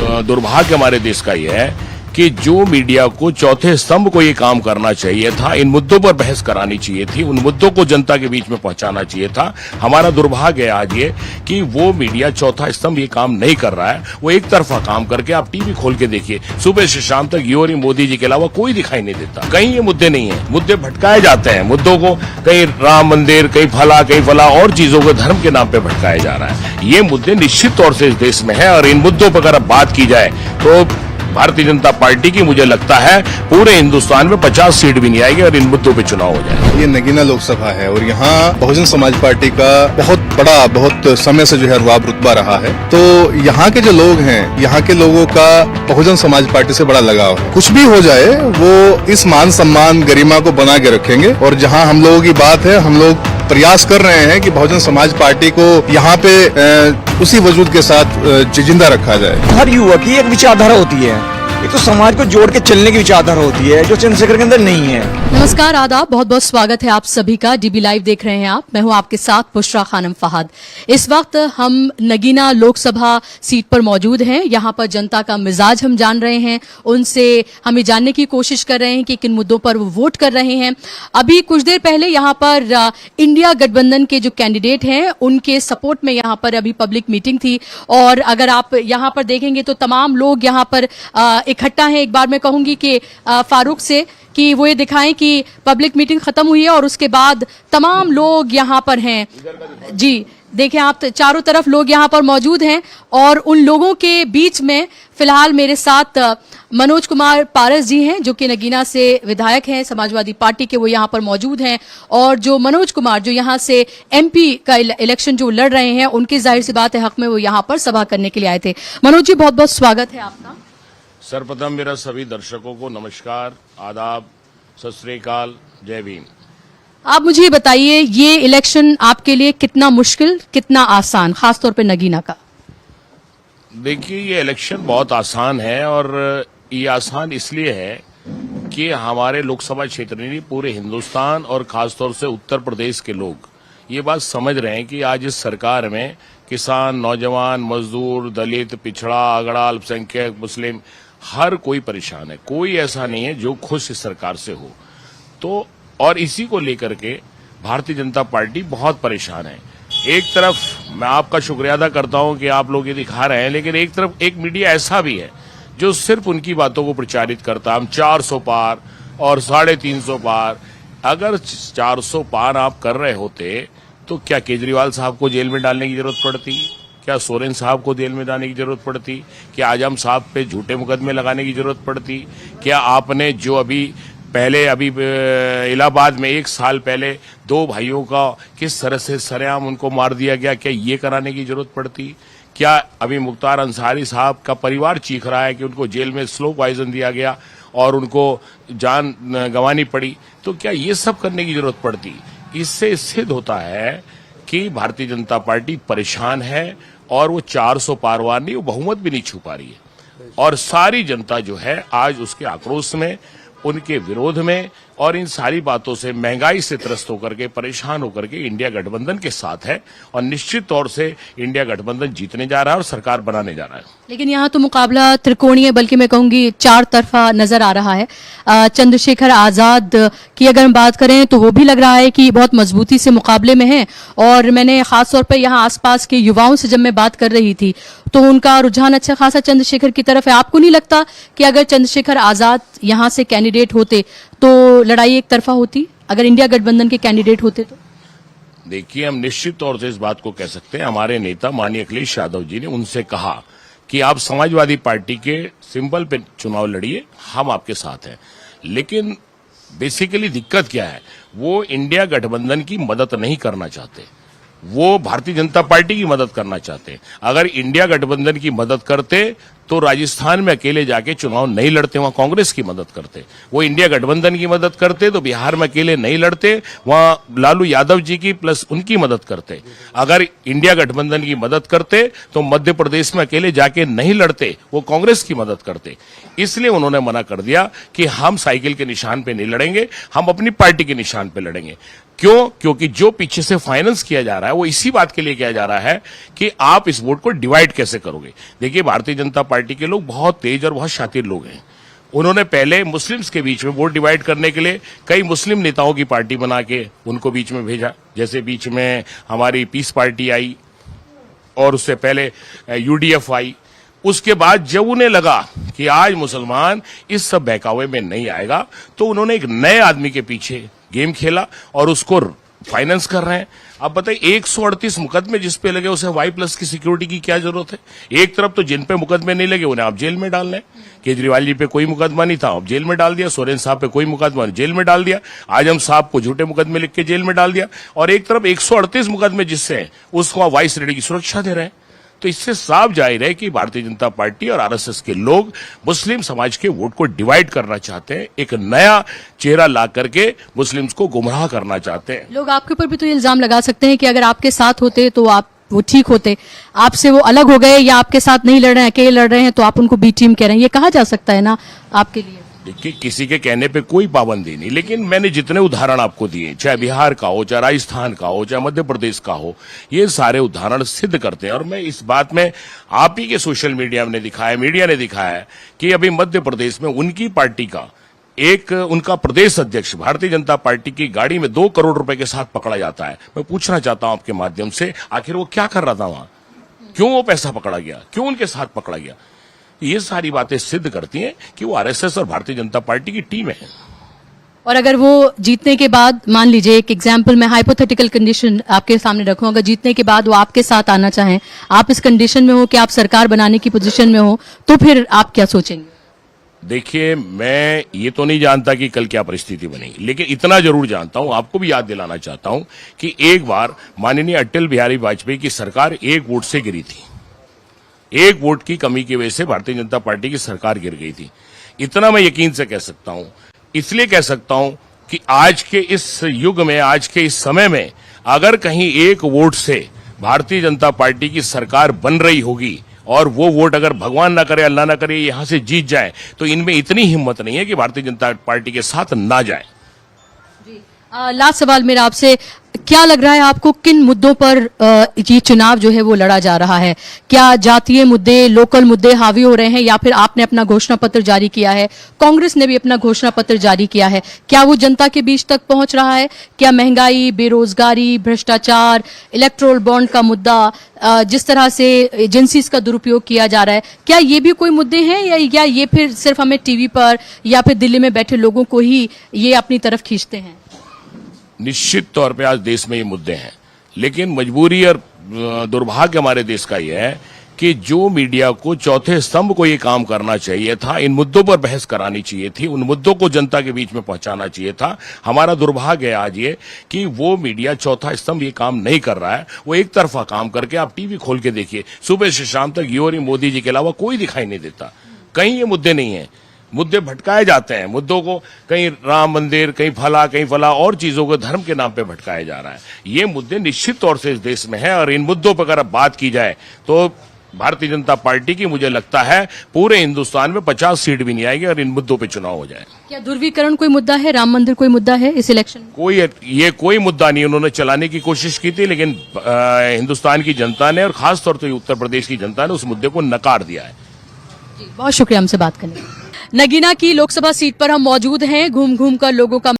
दुर्भाग्य हमारे देश का यह है कि जो मीडिया को चौथे स्तंभ को ये काम करना चाहिए था, इन मुद्दों पर बहस करानी चाहिए थी, उन मुद्दों को जनता के बीच में पहुंचाना चाहिए था। हमारा दुर्भाग्य है आज ये कि वो मीडिया चौथा स्तंभ ये काम नहीं कर रहा है। वो एक तरफा काम करके, आप टीवी खोल के देखिए, सुबह से शाम तक योरी मोदी जी के अलावा कोई दिखाई नहीं देता। कहीं ये मुद्दे नहीं है, मुद्दे भटकाए जाते हैं, मुद्दों को कहीं राम मंदिर, कहीं फला और चीजों को धर्म के नाम पे भटकाया जा रहा है। ये मुद्दे निश्चित तौर से इस देश में है और इन मुद्दों पर अगर अब बात की जाए तो भारतीय जनता पार्टी की मुझे लगता है पूरे हिंदुस्तान में 50 सीट भी नहीं आएगी और इन मुद्दों पे चुनाव हो जाएगा। ये नगीना लोकसभा है और यहाँ बहुजन समाज पार्टी का बहुत समय से जो है रुतबा रहा है। तो यहाँ के जो लोग हैं, यहाँ के लोगों का बहुजन समाज पार्टी से बड़ा लगाव है। कुछ भी हो जाए वो इस मान सम्मान गरिमा को बना के रखेंगे और जहाँ हम लोगों की बात है, हम लोग प्रयास कर रहे हैं कि बहुजन समाज पार्टी को यहाँ पे उसी वजूद के साथ जिंदा रखा जाए। हर युवक की एक विचारधारा होती है, एक तो समाज को जोड़ के चलने की विचारधारा होती है जो चंद्रशेखर के अंदर नहीं है। नमस्कार, आदाब, बहुत बहुत स्वागत है आप सभी का। डीबी लाइव देख रहे हैं आप। मैं हूं आपके साथ बुशरा खानम फहद। इस वक्त हम नगीना लोकसभा सीट पर मौजूद हैं। यहां पर जनता का मिजाज हम जान रहे हैं, उनसे हम ये जानने की कोशिश कर रहे हैं कि किन मुद्दों पर वो वोट कर रहे हैं। अभी कुछ देर पहले यहां पर इंडिया गठबंधन के जो कैंडिडेट हैं उनके सपोर्ट में यहां पर अभी पब्लिक मीटिंग थी और अगर आप यहां पर देखेंगे तो तमाम लोग यहां पर इकट्ठा है। एक बार मैं कहूंगी कि फारूक से कि वो ये दिखाएं कि पब्लिक मीटिंग खत्म हुई है और उसके बाद तमाम लोग यहाँ पर हैं। जी देखें आप, चारों तरफ लोग यहाँ पर मौजूद हैं और उन लोगों के बीच में फिलहाल मेरे साथ मनोज कुमार पारस जी हैं जो कि नगीना से विधायक हैं, समाजवादी पार्टी के, वो यहाँ पर मौजूद हैं। और जो मनोज कुमार जो यहाँ से एमपी का इलेक्शन जो लड़ रहे हैं, उनकी जाहिर सी बात है हक में वो यहाँ पर सभा करने के लिए आए थे। मनोज जी, बहुत बहुत स्वागत है आपका। सर्वप्रथम मेरा सभी दर्शकों को नमस्कार, आदाब, सत श्री अकाल, जय भीम। आप मुझे ये बताइए, ये इलेक्शन आपके लिए कितना मुश्किल, कितना आसान, खासतौर पे नगीना का? देखिए, ये इलेक्शन बहुत आसान है और ये आसान इसलिए है कि हमारे लोकसभा क्षेत्र नहीं, पूरे हिंदुस्तान और खासतौर से उत्तर प्रदेश के लोग ये बात समझ रहे हैं कि आज इस सरकार में किसान, नौजवान, मजदूर, दलित, पिछड़ा, अगड़ा, अल्पसंख्यक, मुस्लिम, हर कोई परेशान है। कोई ऐसा नहीं है जो खुश इस सरकार से हो। तो और इसी को लेकर के भारतीय जनता पार्टी बहुत परेशान है। एक तरफ मैं आपका शुक्रिया अदा करता हूं कि आप लोग ये दिखा रहे हैं, लेकिन एक तरफ एक मीडिया ऐसा भी है जो सिर्फ उनकी बातों को प्रचारित करता है। हम 400 पार और 350 पार, अगर 400 पार आप कर रहे होते तो क्या केजरीवाल साहब को जेल में डालने की जरूरत पड़ती? क्या सोरेन साहब को जेल में डालने की जरूरत पड़ती? क्या आजम साहब पे झूठे मुकदमे लगाने की जरूरत पड़ती? क्या आपने जो अभी इलाहाबाद में 1 साल पहले 2 भाइयों का किस तरह से सरेआम उनको मार दिया गया, क्या ये कराने की जरूरत पड़ती? क्या अभी मुख्तार अंसारी साहब का परिवार चीख रहा है कि उनको जेल में स्लो पॉइजन दिया गया और उनको जान गंवानी पड़ी, तो क्या ये सब करने की जरूरत पड़ती? इससे सिद्ध होता है कि भारतीय जनता पार्टी परेशान है और वो 400 पार वार नहीं, वो बहुमत भी नहीं छू पा रही है। और सारी जनता जो है आज उसके आक्रोश में, उनके विरोध में और इन सारी बातों से, महंगाई से त्रस्त होकर के, परेशान होकर के इंडिया गठबंधन के साथ है और निश्चित तौर से इंडिया गठबंधन जीतने जा रहा है और सरकार बनाने जा रहा है। लेकिन यहाँ तो मुकाबला त्रिकोणीय, बल्कि मैं कहूंगी 4 तरफा नजर आ रहा है। चंद्रशेखर आजाद की अगर हम बात करें तो वो भी लग रहा है कि बहुत मजबूती से मुकाबले में है और मैंने खासतौर पर यहाँ आसपास के युवाओं से जब मैं बात कर रही थी तो उनका रुझान अच्छा खासा चंद्रशेखर की तरफ है। आपको नहीं लगता कि अगर चंद्रशेखर आजाद यहाँ से कैंडिडेट होते तो लड़ाई एक तरफा होती, अगर इंडिया गठबंधन के कैंडिडेट होते तो? देखिए, हम निश्चित तौर से इस बात को कह सकते हैं, हमारे नेता माननीय अखिलेश यादव जी ने उनसे कहा कि आप समाजवादी पार्टी के सिंबल पे चुनाव लड़िए, हम आपके साथ हैं। लेकिन बेसिकली दिक्कत क्या है, वो इंडिया गठबंधन की मदद नहीं करना चाहते, वो भारतीय जनता पार्टी की मदद करना चाहते हैं। अगर इंडिया गठबंधन की मदद करते तो राजस्थान में अकेले जाके चुनाव नहीं लड़ते, वहां कांग्रेस की मदद करते। वो इंडिया गठबंधन की मदद करते तो बिहार में अकेले नहीं लड़ते, वहां लालू यादव जी की प्लस उनकी मदद करते। अगर इंडिया गठबंधन की मदद करते तो मध्य प्रदेश में अकेले जाके नहीं लड़ते, वो कांग्रेस की मदद करते। इसलिए उन्होंने मना कर दिया कि हम साइकिल के निशान पे नहीं लड़ेंगे, हम अपनी पार्टी के निशान पे लड़ेंगे। क्यों? क्योंकि जो पीछे से फाइनेंस किया जा रहा है वो इसी बात के लिए किया जा रहा है कि आप इस वोट को डिवाइड कैसे करोगे। देखिए, भारतीय जनता पार्टी के लोग बहुत तेज और बहुत शातिर लोग हैं। उन्होंने पहले मुस्लिम्स के बीच में वोट डिवाइड करने के लिए कई मुस्लिम नेताओं की पार्टी बना के उनको बीच में भेजा। जैसे बीच में हमारी पीस पार्टी आई और उससे पहले यूडीएफ आई। उसके बाद जब उन्हें लगा कि आज मुसलमान इस सब बहकावे में नहीं आएगा, तो उन्होंने एक नए आदमी के पीछे गेम खेला और उसको फाइनेंस कर रहे हैं। अब बताइए, 138 मुकदमे जिस पे लगे उसे Y+ की सिक्योरिटी की क्या जरूरत है? एक तरफ तो जिन पे मुकदमे नहीं लगे उन्हें आप जेल में डाल रहे हैं। केजरीवाल जी पे कोई मुकदमा नहीं था, अब जेल में डाल दिया। सोरेन साहब पे कोई मुकदमा, जेल में डाल दिया। आजम साहब को झूठे मुकदमे लिख के जेल में डाल दिया। और एक तरफ 138 मुकदमे जिससे हैं उसको आप वाइस रेडी की सुरक्षा दे रहे हैं। तो इससे साफ जाहिर है कि भारतीय जनता पार्टी और आरएसएस के लोग मुस्लिम समाज के वोट को डिवाइड करना चाहते हैं, एक नया चेहरा ला करके मुस्लिम्स को गुमराह करना चाहते हैं। लोग आपके ऊपर भी तो ये इल्जाम लगा सकते हैं कि अगर आपके साथ होते तो आप वो ठीक होते, आपसे वो अलग हो गए या आपके साथ नहीं लड़ रहे हैं, अकेले लड़ रहे हैं, तो आप उनको बी टीम कह रहे हैं। ये कहा जा सकता है ना आपके लिए? देखिए, किसी के कहने पे कोई पाबंदी नहीं, लेकिन मैंने जितने उदाहरण आपको दिए, चाहे बिहार का हो, चाहे राजस्थान का हो, चाहे मध्य प्रदेश का हो, ये सारे उदाहरण सिद्ध करते हैं। और मैं इस बात में आप ही के सोशल मीडिया ने दिखाया, मीडिया ने दिखाया है कि अभी मध्य प्रदेश में उनकी पार्टी का एक उनका प्रदेश अध्यक्ष भारतीय जनता पार्टी की गाड़ी में 2 करोड़ रुपए के साथ पकड़ा जाता है। मैं पूछना चाहता हूं आपके माध्यम से, आखिर वो क्या कर रहा था वहां? क्यों वो पैसा पकड़ा गया? क्यों उनके साथ पकड़ा गया? ये सारी बातें सिद्ध करती हैं कि वो आरएसएस और भारतीय जनता पार्टी की टीम है। और अगर वो जीतने के बाद, मान लीजिए एक एग्जाम्पल मैं हाइपोथेटिकल कंडीशन आपके सामने रखूं, अगर जीतने के बाद वो आपके साथ आना चाहें, आप इस कंडीशन में हो कि आप सरकार बनाने की पोजीशन में हो, तो फिर आप क्या सोचेंगे? देखिए, मैं ये तो नहीं जानता कि कल क्या परिस्थिति बनेगी, लेकिन इतना जरूर जानता हूं, आपको भी याद दिलाना चाहता हूं कि एक बार माननीय अटल बिहारी वाजपेयी की सरकार 1 वोट से गिरी थी। 1 वोट की कमी की वजह से भारतीय जनता पार्टी की सरकार गिर गई थी। इतना मैं यकीन से कह सकता हूं, इसलिए कह सकता हूं कि आज के इस युग में, आज के इस समय में अगर कहीं 1 वोट से भारतीय जनता पार्टी की सरकार बन रही होगी और वो वोट अगर भगवान ना करे, अल्लाह ना करे, यहां से जीत जाए, तो इनमें इतनी हिम्मत नहीं है कि भारतीय जनता पार्टी के साथ ना जाए। लास्ट सवाल मेरा आपसे, क्या लग रहा है आपको किन मुद्दों पर ये चुनाव जो है वो लड़ा जा रहा है? क्या जातीय मुद्दे, लोकल मुद्दे हावी हो रहे हैं, या फिर आपने अपना घोषणा पत्र जारी किया है, कांग्रेस ने भी अपना घोषणा पत्र जारी किया है, क्या वो जनता के बीच तक पहुंच रहा है? क्या महंगाई, बेरोजगारी, भ्रष्टाचार, इलेक्टोरल बॉन्ड का मुद्दा, जिस तरह से एजेंसीज का दुरुपयोग किया जा रहा है, क्या ये भी कोई मुद्दे हैं, या ये फिर सिर्फ हमें टीवी पर या फिर दिल्ली में बैठे लोगों को ही ये अपनी तरफ खींचते हैं? निश्चित तौर पे आज देश में ये मुद्दे हैं, लेकिन मजबूरी और दुर्भाग्य हमारे देश का ये है कि जो मीडिया को चौथे स्तंभ को ये काम करना चाहिए था, इन मुद्दों पर बहस करानी चाहिए थी, उन मुद्दों को जनता के बीच में पहुंचाना चाहिए था, हमारा दुर्भाग्य है आज ये कि वो मीडिया चौथा स्तंभ ये काम नहीं कर रहा है। वो एक तरफा काम करके, आप टीवी खोल के देखिए, सुबह से शाम तक योरी मोदी जी के अलावा कोई दिखाई नहीं देता। कहीं ये मुद्दे नहीं है, मुद्दे भटकाए जाते हैं, मुद्दों को कहीं राम मंदिर, कहीं फला और चीजों को धर्म के नाम पे भटकाया जा रहा है। ये मुद्दे निश्चित तौर से इस देश में है, और इन मुद्दों पर अगर बात की जाए तो भारतीय जनता पार्टी की, मुझे लगता है पूरे हिंदुस्तान में 50 सीट भी नहीं आएगी और इन मुद्दों पे चुनाव हो जाए। क्या ध्रुवीकरण कोई मुद्दा है, राम मंदिर कोई मुद्दा है इस इलेक्शन में? कोई मुद्दा नहीं। उन्होंने चलाने की कोशिश की थी, लेकिन हिंदुस्तान की जनता ने और खासतौर से उत्तर प्रदेश की जनता ने उस मुद्दे को नकार दिया है। बहुत शुक्रिया हमसे बात करने। नगीना की लोकसभा सीट पर हम मौजूद हैं, घूम घूम कर लोगों का